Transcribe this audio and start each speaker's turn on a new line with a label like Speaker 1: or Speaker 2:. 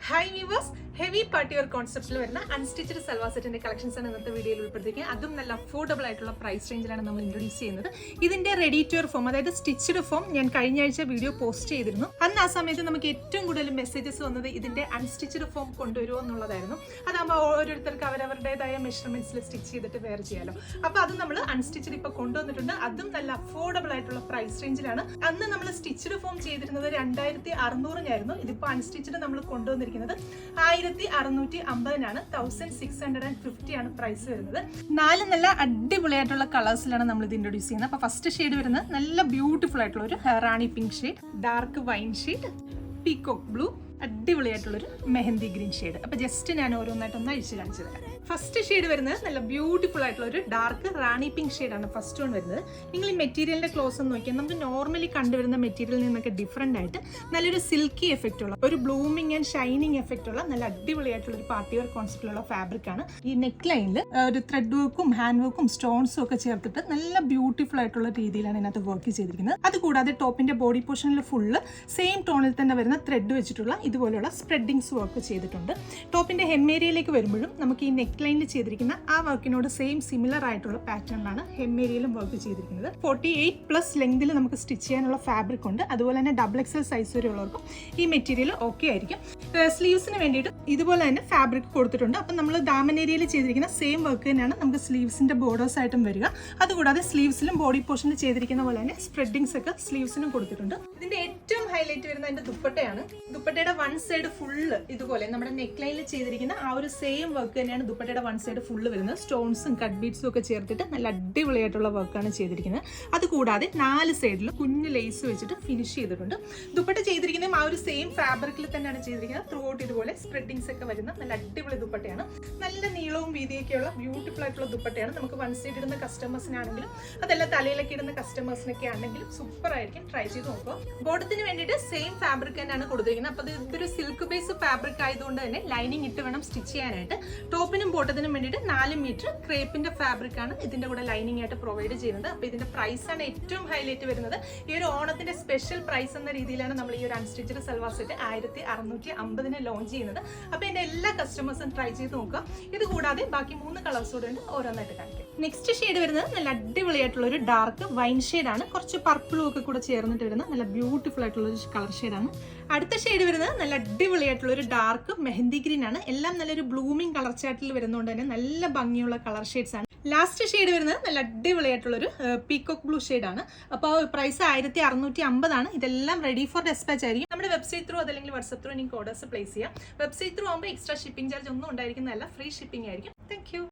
Speaker 1: Hi viewers, heavy party wear concept lo varna unstitched salwar set inde collections ആണ് ഇന്നത്തെ വീഡിയോയിൽ ഉൾപ്പെടുത്തിയിരിക്കുന്നത്. അതും നല്ല അഫോർഡബിൾ ആയിട്ടുള്ള പ്രൈസ് റേഞ്ചിലാണ് നമ്മൾ ഇൻട്രൊഡ്യൂസ് ചെയ്യുന്നത്. ഇതിന്റെ റെഡി ടു വെയർ ഫോം, അതായത് സ്റ്റിച്ച്ഡ് ഫോം ഞാൻ കഴിഞ്ഞ ആഴ്ച വീഡിയോ പോസ്റ്റ് ചെയ്തിരുന്നു. അന്ന് ആ സമയത്ത് നമുക്ക് ഏറ്റവും കൂടുതൽ മെസ്സേജസ് വന്നത് ഇതിന്റെ അൺസ്റ്റിച്ച്ഡ് ഫോം കൊണ്ടുവരുമോ എന്നുള്ളതായിരുന്നു. അതാകുമ്പോൾ ഓരോരുത്തർക്ക് അവരവരുടേതായ മെഷർമെന്റ്സിൽ സ്റ്റിച്ച് ചെയ്തിട്ട് വെയർ ചെയ്യാലോ. അപ്പോൾ അത് നമ്മൾ അൺസ്റ്റിച്ച്ഡ് ഇപ്പോൾ കൊണ്ടുവന്നിട്ടുണ്ട്. അതും നല്ല അഫോർഡബിൾ ആയിട്ടുള്ള പ്രൈസ് റേഞ്ചിലാണ്. അന്ന് നമ്മൾ സ്റ്റിച്ച്ഡ് ഫോം ചെയ്തിരുന്നത് 2600 ഇതിപ്പോൾ അൺസ്റ്റിച്ച്ഡ് നമ്മൾ കൊണ്ടുവന്നിരിക്കുന്നത് 1650 1650 ആണ് പ്രൈസ് വരുന്നത്. 4 നല്ല അടിപൊളിയായിട്ടുള്ള കളേഴ്സിലാണ് നമ്മൾ ഇത് ഇൻട്രൊഡ്യൂസ് ചെയ്യുന്നത്. അപ്പോൾ ഫസ്റ്റ് ഷെയ്ഡ് വരുന്നത് നല്ല ബ്യൂട്ടിഫുൾ ആയിട്ടുള്ള ഒരു rani pink shade, dark wine shade, peacock blue, അടിപൊളിയായിട്ടുള്ളൊരു മെഹന്തി ഗ്രീൻ ഷെയ്ഡ്. അപ്പോൾ ജസ്റ്റ് ഞാൻ ഓരോന്നായിട്ടൊന്ന് അഴിച്ച് കാണിച്ചു തരാം. ഫസ്റ്റ് ഷെയ്ഡ് വരുന്നത് നല്ല ബ്യൂട്ടിഫുൾ ആയിട്ടുള്ള ഒരു ഡാർക്ക് റാണി പിങ്ക് ഷെയ്ഡാണ് ഫസ്റ്റ് വൺ വരുന്നത്. നിങ്ങൾ ഈ മെറ്റീരിയലിന്റെ ക്ലോസ് ഒന്ന് നോക്കിയാൽ നമുക്ക് നോർമലി കണ്ടുവരുന്ന മെറ്റീരിയലിൽ നിന്നൊക്കെ ഡിഫറെൻ്റ് ആയിട്ട് നല്ലൊരു സിൽക്കി എഫക്റ്റ് ഉള്ള, ഒരു ബ്ലൂമിങ് ആൻഡ് ഷൈനിങ് എഫക്റ്റ് ഉള്ള നല്ല അടിപൊളിയായിട്ടുള്ള ഒരു പാർട്ടി വെയർ കോൺസെപ്റ്റിലുള്ള ഫാബ്രിക് ആണ്. ഈ നെക്ക് ലൈനിൽ ഒരു ത്രെഡ് വർക്കും ഹാൻഡ് വർക്കും സ്റ്റോൺസും ഒക്കെ ചേർത്തിട്ട് നല്ല ബ്യൂട്ടിഫുൾ ആയിട്ടുള്ള രീതിയിലാണ് ഇതിനകത്ത് വർക്ക് ചെയ്തിരിക്കുന്നത്. അതുകൂടാതെ ടോപ്പിന്റെ ബോഡി പോർഷനിൽ ഫുള്ള് സെയിം ടോണിൽ തന്നെ വരുന്ന ത്രെഡ് വെച്ചിട്ടുള്ള ഇതുപോലെയുള്ള സ്പ്രെഡിങ്സ് വർക്ക് ചെയ്തിട്ടുണ്ട്. ടോപ്പിന്റെ ഹെമ്മേരിയയിലേക്ക് വരുമ്പോഴും നമുക്ക് ഈ നെക്ക് ലൈനിൽ ചെയ്തിരിക്കുന്ന ആ വർക്കിനോട് സെയിം സിമിലർ ആയിട്ടുള്ള പാറ്റേണിലാണ് ഹെമ്മേരിയയിലും വർക്ക് ചെയ്തിരിക്കുന്നത്. 48+ ലെങ്തിൽ നമുക്ക് സ്റ്റിച്ച് ചെയ്യാനുള്ള ഫാബ്രിക് ഉണ്ട്. അതുപോലെ തന്നെ XXL സൈസ് വരെ ഉള്ളവർക്കും ഈ മെറ്റീരിയൽ ഓക്കെ ആയിരിക്കും. സ്ലീവ്സിന് വേണ്ടിയിട്ട് ഇതുപോലെ തന്നെ ഫാബ്രിക് കൊടുത്തിട്ടുണ്ട്. അപ്പം നമ്മൾ ദാമനേരിയയിൽ ചെയ്തിരിക്കുന്ന സെയിം വർക്ക് തന്നെയാണ് നമുക്ക് സ്ലീവ്സിന്റെ ബോർഡേഴ്സ് ആയിട്ടും വരിക. അതുകൂടാതെ സ്ലീവ്സിലും ബോഡി പോർഷനിൽ ചെയ്തിരിക്കുന്ന പോലെ തന്നെ സ്പ്രെഡിങ്സ് ഒക്കെ സ്ലീവ്സിനും കൊടുത്തിട്ടുണ്ട്. ഇതിന്റെ ഏറ്റവും ഹൈലൈറ്റ് വരുന്ന അതിന്റെ ദുപ്പട്ടയാണ്. ദുപ്പട്ടയുടെ വൺ സൈഡ് ഫുള്ള് ഇതുപോലെ നമ്മുടെ നെക്ക് ലൈനിൽ ചെയ്തിരിക്കുന്ന ആ ഒരു സെയിം വർക്ക് തന്നെയാണ് ദുപ്പട്ടയുടെ വൺ സൈഡ് ഫുള്ള് വരുന്നത്. സ്റ്റോൺസും കട്ട് ബീഡ്സും ഒക്കെ ചേർത്തിട്ട് നല്ല അടിപൊളിയായിട്ടുള്ള വർക്കാണ് ചെയ്തിരിക്കുന്നത്. അതുകൂടാതെ 4 സൈഡിലും കുഞ്ഞ് ലേസ് വെച്ചിട്ട് ഫിനിഷ് ചെയ്തിട്ടുണ്ട്. ദുപ്പട്ട ചെയ്തിരിക്കുന്നതും ആ ഒരു സെയിം ഫാബ്രിക്കിൽ തന്നെയാണ് ചെയ്തിരിക്കുന്നത്. ത്രൂ ഔട്ട് ഇതുപോലെ സ്പ്രെഡിങ്സ് ഒക്കെ വരുന്ന നല്ല അടിപൊളി ദുപ്പട്ടയാണ്. നല്ല നീളവും വീതിയൊക്കെയുള്ള ബ്യൂട്ടിഫുൾ ആയിട്ടുള്ള ദുപ്പട്ടയാണ്. നമുക്ക് വൺ സൈഡ് ഇടുന്ന കസ്റ്റമേഴ്സിനാണെങ്കിലും അതല്ല തലയിലൊക്കെ ഇടുന്ന കസ്റ്റമേഴ്സിനൊക്കെ ആണെങ്കിലും സൂപ്പർ ആയിരിക്കും. ട്രൈ ചെയ്ത് നോക്കുക. ബോട്ടത്തിന് വേണ്ടിയിട്ട് സെയിം ഫാബ്രിക് തന്നെയാണ് കൊടുത്തിരിക്കുന്നത്. അപ്പോൾ ഇതൊരു സിൽക്ക് ബേസ് ഫാബ്രിക് ആയതുകൊണ്ട് തന്നെ ലൈനിങ് ഇട്ട് വേണം സ്റ്റിച്ച് ചെയ്യാനായിട്ട്. ടോപ്പിനും ബോട്ടത്തിനും വേണ്ടിയിട്ട് 4 മീറ്റർ ക്രേപ്പിന്റെ ഫാബ്രിക് ആണ് ഇതിന്റെ കൂടെ ലൈനിങ് ആയിട്ട് പ്രൊവൈഡ് ചെയ്യുന്നത്. അപ്പോൾ ഇതിന്റെ പ്രൈസ് ആണ് ഏറ്റവും ഹൈലൈറ്റ് വരുന്നത്. ഈ ഒരു ഓണത്തിന്റെ സ്പെഷ്യൽ പ്രൈസ് എന്ന രീതിയിലാണ് നമ്മൾ ഈ ഒരു അൺസ്റ്റിച്ച്ഡ് സൽവാർ സെറ്റ് 1650 ലോഞ്ച് ചെയ്യുന്നത്. അപ്പോൾ എന്റെ എല്ലാ കസ്റ്റമേഴ്സും ട്രൈ ചെയ്ത് നോക്കുക. ഇത് കൂടാതെ ബാക്കി 3 കളേഴ്സ് കൂടെ ഉണ്ട്, ഓരോന്നായിട്ട് കാണിക്കാം. നെക്സ്റ്റ് ഷെയ്ഡ് വരുന്നത് നല്ല അടിപൊളിയായിട്ടുള്ള ഒരു ഡാർക്ക് വൈൻ ഷെയ്ഡാണ്. കുറച്ച് പർപ്പിളും ഒക്കെ കൂടെ ചേർന്നിട്ട് വരുന്ന നല്ല ബ്യൂട്ടിഫുൾ ആയിട്ടുള്ള ഒരു കളർ ഷെയ്ഡാണ്. അടുത്ത ഷെയ്ഡ് വരുന്നത് നല്ല അടിപൊളിയായിട്ടുള്ള ഒരു ഡാർക്ക് മെഹന്തി ഗ്രീൻ ആണ്. എല്ലാം നല്ലൊരു ബ്ലൂമിങ് കളർ ചാർട്ടിൽ വരുന്നതുകൊണ്ട് തന്നെ നല്ല ഭംഗിയുള്ള കളർ ഷെയ്ഡ്സ് ആണ്. ലാസ്റ്റ് ഷെയ്ഡ് വരുന്നത് നല്ല അടിപൊളിയായിട്ടുള്ളൊരു പീകോക്ക് ബ്ലൂ ഷെയ്ഡാണ്. അപ്പോൾ പ്രൈസ് 1650 ഇതെല്ലാം റെഡി ഫോർ ഡെസ്പാച്ച് ആയിരിക്കും. നമ്മുടെ വെബ്സൈറ്റ് ത്രൂ അതല്ലെങ്കിൽ വാട്സ്ആപ്പ് ത്രൂ നിങ്ങൾക്ക് ഓർഡേഴ്സ് പ്ലേസ് ചെയ്യാം. വെബ്സൈറ്റ് ത്രൂ ആകുമ്പോൾ എക്സ്ട്രാ ഷിപ്പിംഗ് ചാർജ് ഒന്നും ഉണ്ടായിരിക്കുന്നതല്ല, ഫ്രീ ഷിപ്പിംഗ് ആയിരിക്കും. Thank you.